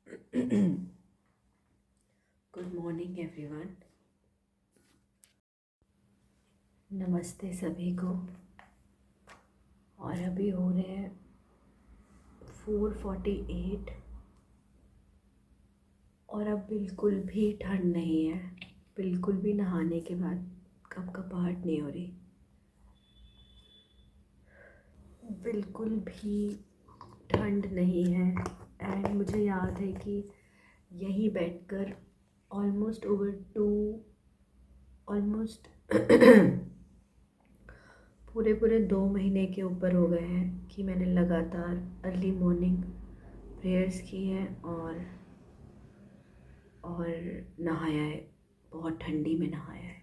Good morning everyone. नमस्ते सभी को। और अभी हो रहे हैं 4:48 और अब बिल्कुल भी ठंड नहीं है। बिल्कुल भी नहाने के बाद कपकपाहट नहीं हो रही, बिल्कुल भी ठंड नहीं है। एंड मुझे याद है कि यहीं बैठकर ऑलमोस्ट पूरे पूरे 2 महीने के ऊपर हो गए हैं कि मैंने लगातार अर्ली मॉर्निंग प्रेयर्स की हैं और नहाया है। बहुत ठंडी में नहाया है।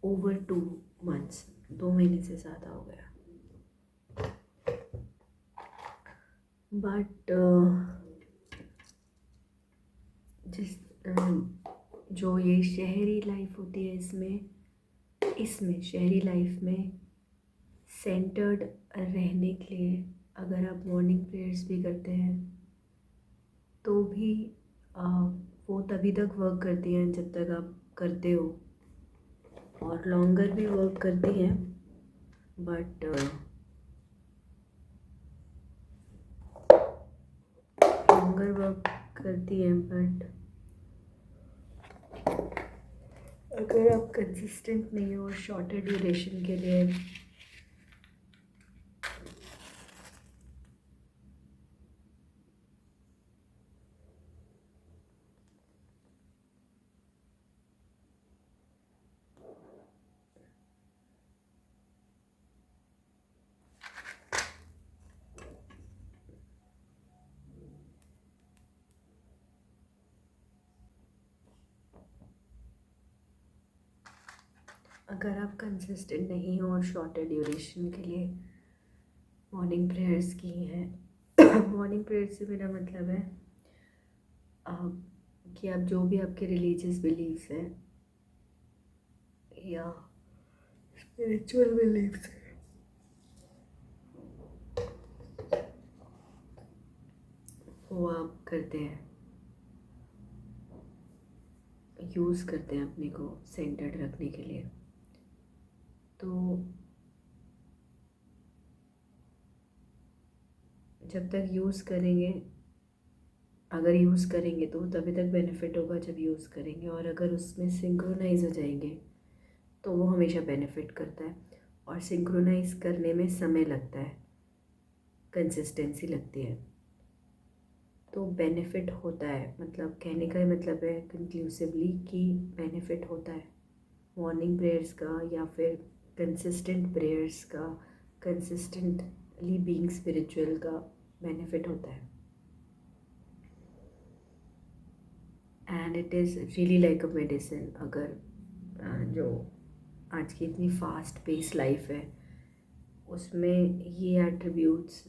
ओवर 2 मंथ्स, 2 महीने से ज़्यादा हो गया। बट जिस जो ये शहरी लाइफ होती है, इसमें शहरी लाइफ में सेंटर्ड रहने के लिए अगर आप मॉर्निंग प्रेयर्स भी करते हैं तो भी वो तभी तक वर्क करती हैं जब तक आप करते हो, और लॉन्गर भी वर्क करती हैं। बट लॉन्गर वर्क करती हैं, बट अगर आप कंसिस्टेंट नहीं हो और शॉर्टर ड्यूरेशन के लिए अगर आप कंसिस्टेंट नहीं हो और शॉर्टर ड्यूरेशन के लिए मॉर्निंग प्रेयर्स की हैं मॉर्निंग प्रेयर्स से मेरा मतलब है कि आप जो भी आपके रिलीजियस बिलीव्स हैं या स्पिरिचुअल बिलीव्स हैं, वो आप करते हैं, यूज़ करते हैं अपने को सेंटर्ड रखने के लिए। तो जब तक यूज़ करेंगे, अगर यूज़ करेंगे तो तभी तक बेनिफिट होगा जब यूज़ करेंगे, और अगर उसमें सिंक्रोनाइज हो जाएंगे तो वो हमेशा बेनिफिट करता है। और सिंक्रोनाइज करने में समय लगता है, कंसिस्टेंसी लगती है, तो बेनिफिट होता है। मतलब कहने का मतलब है कंक्लूसिवली कि बेनिफिट होता है मॉर्निंग प्रेयर्स का, या फिर कंसिस्टेंट प्रेयर्स का, कंसिस्टेंटली बीइंग स्पिरिचुअल का बेनिफिट होता है। And it is really like a medicine. अगर जो आज की इतनी फास्ट पेस लाइफ है उसमें ये एट्रीब्यूट्स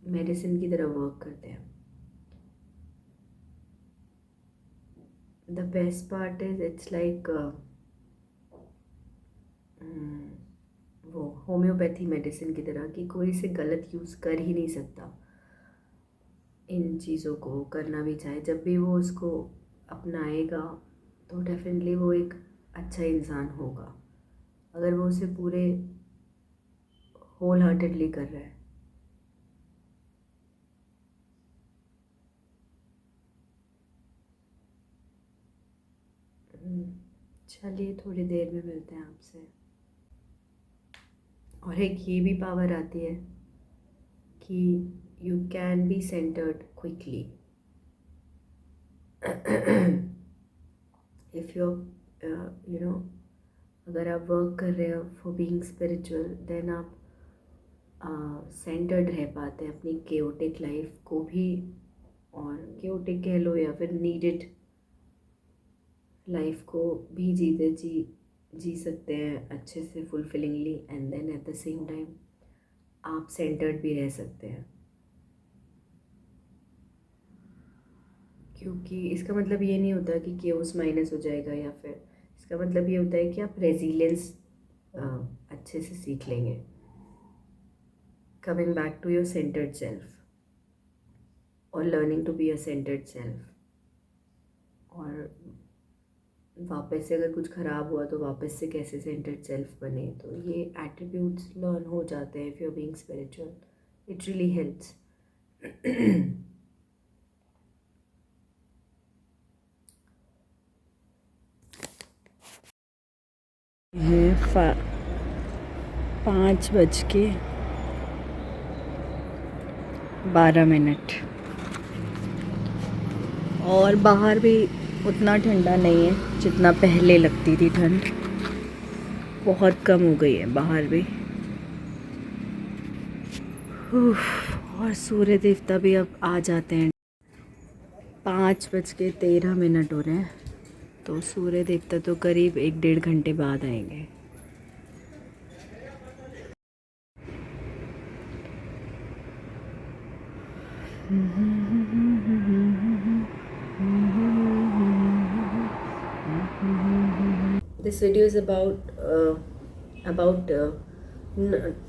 मेडिसिन की तरह वर्क करते हैं। The best part is it's like वो होम्योपैथी मेडिसिन की तरह कि कोई इसे गलत यूज़ कर ही नहीं सकता। इन चीज़ों को करना भी चाहे, जब भी वो उसको अपनाएगा तो डेफिनेटली वो एक अच्छा इंसान होगा, अगर वो उसे पूरे होल हार्टेडली कर रहा है। चलिए थोड़ी देर में मिलते हैं आपसे। और एक ये भी पावर आती है कि you can be centred quickly if you you know अगर आप वर्क कर रहे हो फॉर बीइंग स्पिरिचुअल, देन आप सेंटर्ड रह पाते हैं अपनी केओटिक लाइफ को भी, और केओटिक कह लो या फिर नीडेड लाइफ को भी जी सकते हैं अच्छे से, fulfillingly. And then at the same time आप सेंटर्ड भी रह सकते हैं, क्योंकि इसका मतलब ये नहीं होता कि केओस माइनस हो जाएगा, या फिर इसका मतलब ये होता है कि आप रेजिलियंस अच्छे से सीख लेंगे, coming back to your centred self. और learning to be a centred self. और वापस से अगर कुछ ख़राब हुआ तो वापस से कैसे सेंटर्ड सेल्फ बने, तो ये एट्रीब्यूट्स लर्न हो जाते हैं if you are being spiritual. It really helps. है 5:12 और बाहर भी उतना ठंडा नहीं है जितना पहले लगती थी ठंड, बहुत कम हो गई है बाहर भी। और सूर्य देवता भी अब आ जाते हैं। 5:13 हो रहे हैं, तो सूर्य देवता तो करीब 1-1.5 घंटे बाद आएंगे। This video is about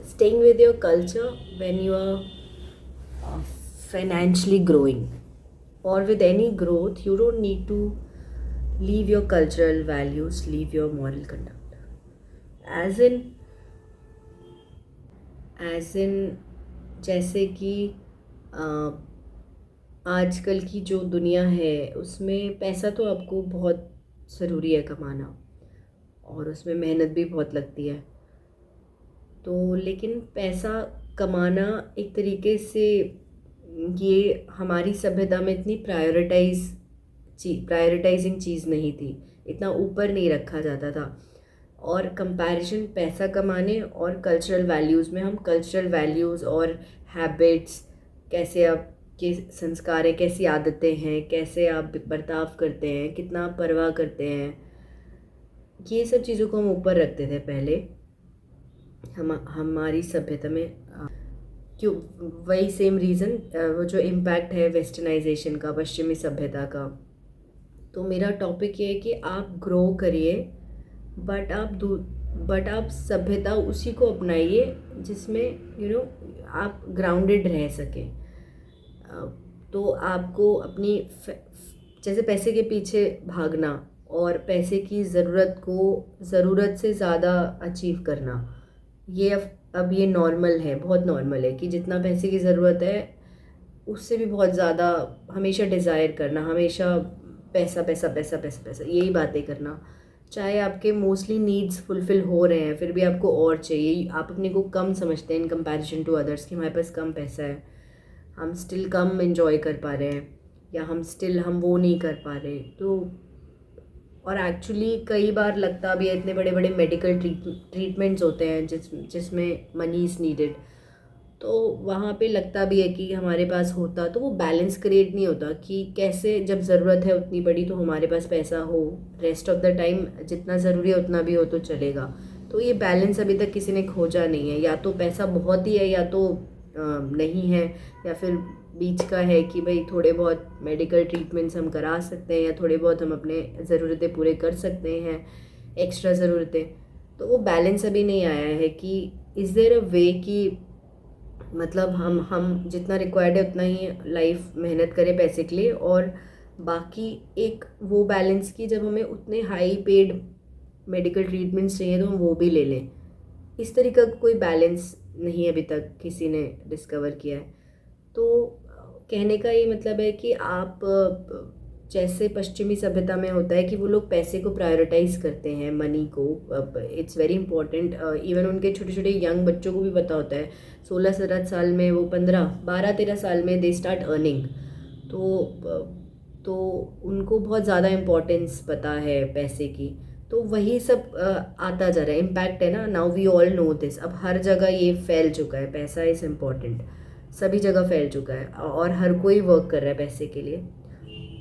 staying with your culture when you are financially growing, or with any growth. You don't need to leave your cultural values, leave your moral conduct. as in जैसे कि आजकल की जो दुनिया है उसमें पैसा तो आपको बहुत ज़रूरी है कमाना, और उसमें मेहनत भी बहुत लगती है। तो लेकिन पैसा कमाना एक तरीके से ये हमारी सभ्यता में इतनी प्रायोरिटाइजिंग चीज़ नहीं थी, इतना ऊपर नहीं रखा जाता था। और कंपैरिजन पैसा कमाने और कल्चरल वैल्यूज़ में, हम कल्चरल वैल्यूज़ और हैबिट्स, कैसे आपके संस्कार हैं, कैसी आदतें हैं, कैसे आप बर्ताव करते हैं, कितना परवाह करते हैं, ये सब चीज़ों को हम ऊपर रखते थे पहले हमारी सभ्यता में। क्यों? वही सेम रीज़न, वो जो इम्पैक्ट है वेस्टर्नाइजेशन का, पश्चिमी सभ्यता का। तो मेरा टॉपिक ये है कि आप ग्रो करिए, बट आप सभ्यता उसी को अपनाइए जिसमें आप ग्राउंडेड रह सकें। तो आपको अपनी जैसे पैसे के पीछे भागना और पैसे की ज़रूरत को ज़रूरत से ज़्यादा अचीव करना, ये अब ये नॉर्मल है, बहुत नॉर्मल है कि जितना पैसे की ज़रूरत है उससे भी बहुत ज़्यादा हमेशा डिज़ायर करना, हमेशा पैसा पैसा पैसा पैसा पैसा, यही बातें करना। चाहे आपके मोस्टली नीड्स फुलफ़िल हो रहे हैं, फिर भी आपको और चाहिए। आप अपने को कम समझते हैं इन कंपैरिजन टू अदर्स, कि हमारे पास कम पैसा है, हम स्टिल कम एंजॉय कर पा रहे हैं, या हम वो नहीं कर पा रहे। तो और एक्चुअली कई बार लगता भी है, इतने बड़े बड़े मेडिकल ट्रीटमेंट्स होते हैं जिसमें मनी इज़ नीडेड, तो वहाँ पे लगता भी है कि हमारे पास होता तो वो बैलेंस क्रिएट नहीं होता, कि कैसे जब ज़रूरत है उतनी बड़ी तो हमारे पास पैसा हो, रेस्ट ऑफ द टाइम जितना ज़रूरी है उतना भी हो तो चलेगा। तो ये बैलेंस अभी तक किसी ने खोजा नहीं है, या तो पैसा बहुत ही है या तो नहीं है, या फिर बीच का है कि भाई थोड़े बहुत मेडिकल ट्रीटमेंट्स हम करा सकते हैं, या थोड़े बहुत हम अपने ज़रूरतें पूरे कर सकते हैं, एक्स्ट्रा ज़रूरतें। तो वो बैलेंस अभी नहीं आया है कि इज़ देयर अ वे कि मतलब हम जितना रिक्वायर्ड है उतना ही लाइफ मेहनत करें पैसे के लिए, और बाकी एक वो बैलेंस की जब हमें उतने हाई पेड मेडिकल ट्रीटमेंट्स चाहिए तो हम वो भी ले लें। इस तरीका का कोई बैलेंस नहीं अभी तक किसी ने डिस्कवर किया है। तो कहने का ये मतलब है कि आप जैसे पश्चिमी सभ्यता में होता है कि वो लोग पैसे को प्रायोरिटाइज करते हैं, मनी को, इट्स वेरी इंपॉर्टेंट। इवन उनके छोटे छोटे यंग बच्चों को भी पता होता है, 16-17 साल में, वो 12-13 साल में दे स्टार्ट अर्निंग। तो उनको बहुत ज़्यादा इम्पोर्टेंस पता है पैसे की। तो वही सब आता जा रहा है, इम्पैक्ट है ना। Now we all know this, अब हर जगह ये फैल चुका है, पैसा इज़ इम्पॉर्टेंट, सभी जगह फैल चुका है, और हर कोई वर्क कर रहा है पैसे के लिए।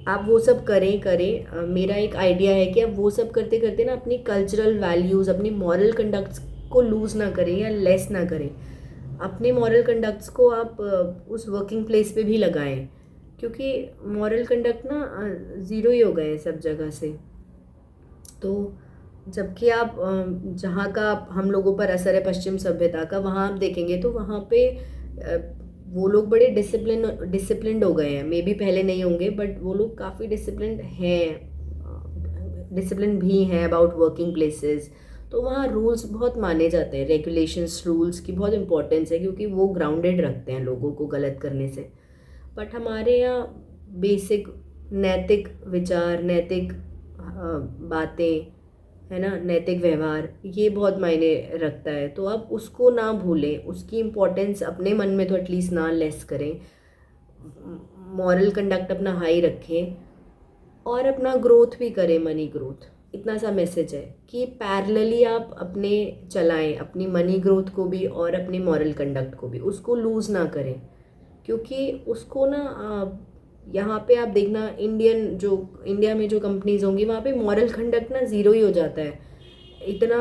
आप वो सब करें। मेरा एक आइडिया है कि आप वो सब करते करते ना अपनी कल्चरल वैल्यूज़, अपनी मॉरल कंडक्ट्स को लूज़ ना करें या लेस ना करें। अपने मॉरल कंडक्ट्स को आप उस वर्किंग प्लेस पे भी लगाएं, क्योंकि मॉरल कंडक्ट ना ज़ीरो ही हो गए सब जगह से। तो जबकि आप जहाँ का हम लोगों पर असर है पश्चिम सभ्यता का, वहाँ आप देखेंगे तो वहाँ पे वो लोग बड़े डिसिप्लिन्ड हो गए हैं, मे बी पहले नहीं होंगे बट वो लोग काफ़ी डिसिप्लिन्ड हैं, डिसिप्लिन भी हैं अबाउट वर्किंग प्लेसेस। तो वहाँ रूल्स बहुत माने जाते हैं, रेगुलेशंस रूल्स की बहुत इंपॉर्टेंस है क्योंकि वो ग्राउंडेड रखते हैं लोगों को गलत करने से। बट हमारे यहाँ बेसिक नैतिक विचार, नैतिक बातें, है ना, नैतिक व्यवहार, ये बहुत मायने रखता है। तो आप उसको ना भूलें, उसकी इम्पोर्टेंस अपने मन में तो एटलीस्ट ना लेस करें, मॉरल कंडक्ट अपना हाई रखें और अपना ग्रोथ भी करें, मनी ग्रोथ। इतना सा मैसेज है कि पैरेलली आप अपने चलाएं, अपनी मनी ग्रोथ को भी और अपनी मॉरल कंडक्ट को भी, उसको लूज़ ना करें। क्योंकि उसको ना यहाँ पे आप देखना, इंडिया में जो कंपनीज होंगी वहाँ पे मॉरल कंडक्ट ना ज़ीरो ही हो जाता है, इतना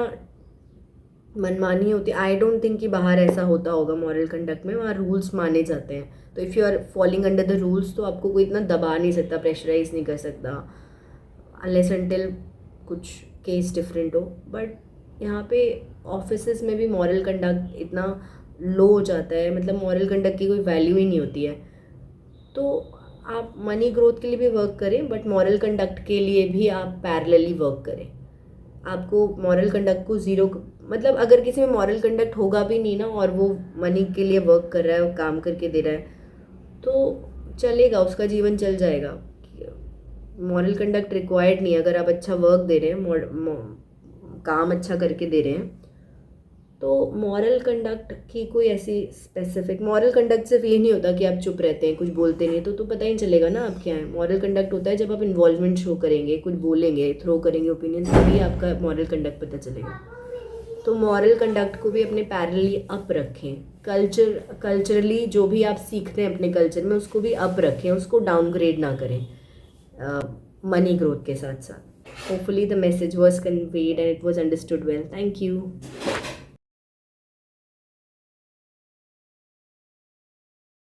मनमानी होती है। आई डोंट थिंक कि बाहर ऐसा होता होगा मॉरल कंडक्ट में, वहाँ रूल्स माने जाते हैं। तो if you are following under the rules तो आपको कोई इतना दबा नहीं सकता, प्रेशराइज नहीं कर सकता, अनलेस अनटिल कुछ केस डिफरेंट हो। बट यहाँ पे ऑफिसेस में भी मॉरल कंडक्ट इतना लो हो जाता है, मतलब मॉरल कंडक्ट की कोई वैल्यू ही नहीं होती है। तो आप मनी ग्रोथ के लिए भी वर्क करें बट मॉरल कंडक्ट के लिए भी आप पैरेलली वर्क करें। आपको मॉरल कंडक्ट को ज़ीरो, मतलब अगर किसी में मॉरल कंडक्ट होगा भी नहीं ना और वो मनी के लिए वर्क कर रहा है और काम करके दे रहा है तो चलेगा, उसका जीवन चल जाएगा। मॉरल कंडक्ट रिक्वायर्ड नहीं है। अगर आप अच्छा वर्क दे रहे हैं, काम अच्छा करके दे रहे हैं, तो मॉरल कंडक्ट की कोई ऐसी स्पेसिफिक, मॉरल कंडक्ट सिर्फ ये नहीं होता कि आप चुप रहते हैं, कुछ बोलते नहीं, तो पता ही चलेगा ना आप क्या है। मॉरल कंडक्ट होता है जब आप इन्वॉल्वमेंट शो करेंगे, कुछ बोलेंगे, थ्रो करेंगे ओपिनियन, तभी आपका मॉरल कंडक्ट पता चलेगा। तो मॉरल कंडक्ट को भी अपने पैरेलली अप रखें। कल्चरली जो भी आप सीखते हैं अपने कल्चर में उसको भी अप रखें, उसको डाउनग्रेड ना करें मनी ग्रोथ के साथ साथ। Hopefully the message was conveyed and it was understood well. Thank you.